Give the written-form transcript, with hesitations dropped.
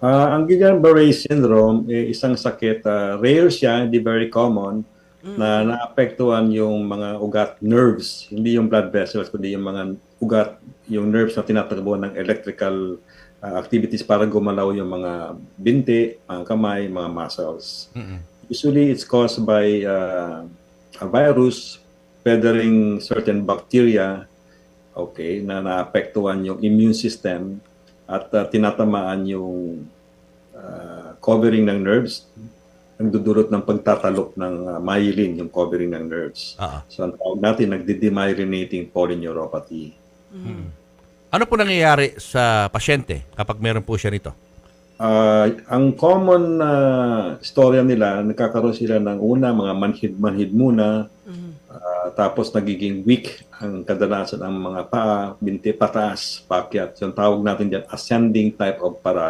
Ang Guillain-Barré syndrome, isang sakit, rare siya, hindi very common, na Mm. naapektuhan yung mga ugat nerves, hindi yung blood vessels, kundi yung mga ugat, yung nerves na tinatakbo ng electrical activities para gumalaw yung mga binti, mga kamay, mga muscles. Mm. Usually, it's caused by a virus feathering certain bacteria, okay, na naapektuhan yung immune system at tinatamaan yung covering ng nerves, nagdudulot ng pagtatalok ng myelin, yung covering ng nerves. Ah. So, ang tawag natin, nagdi-demyelinating polyneuropathy. Ano po nangyayari sa pasyente kapag meron po siya nito? Ang common storya nila, nagkakaroon sila ng una, mga manhid-manhid muna, tapos nagiging weak ang kadalasan ng mga paa, binti pataas, paakyat. So, ang tawag natin dyan, ascending type of paralysis.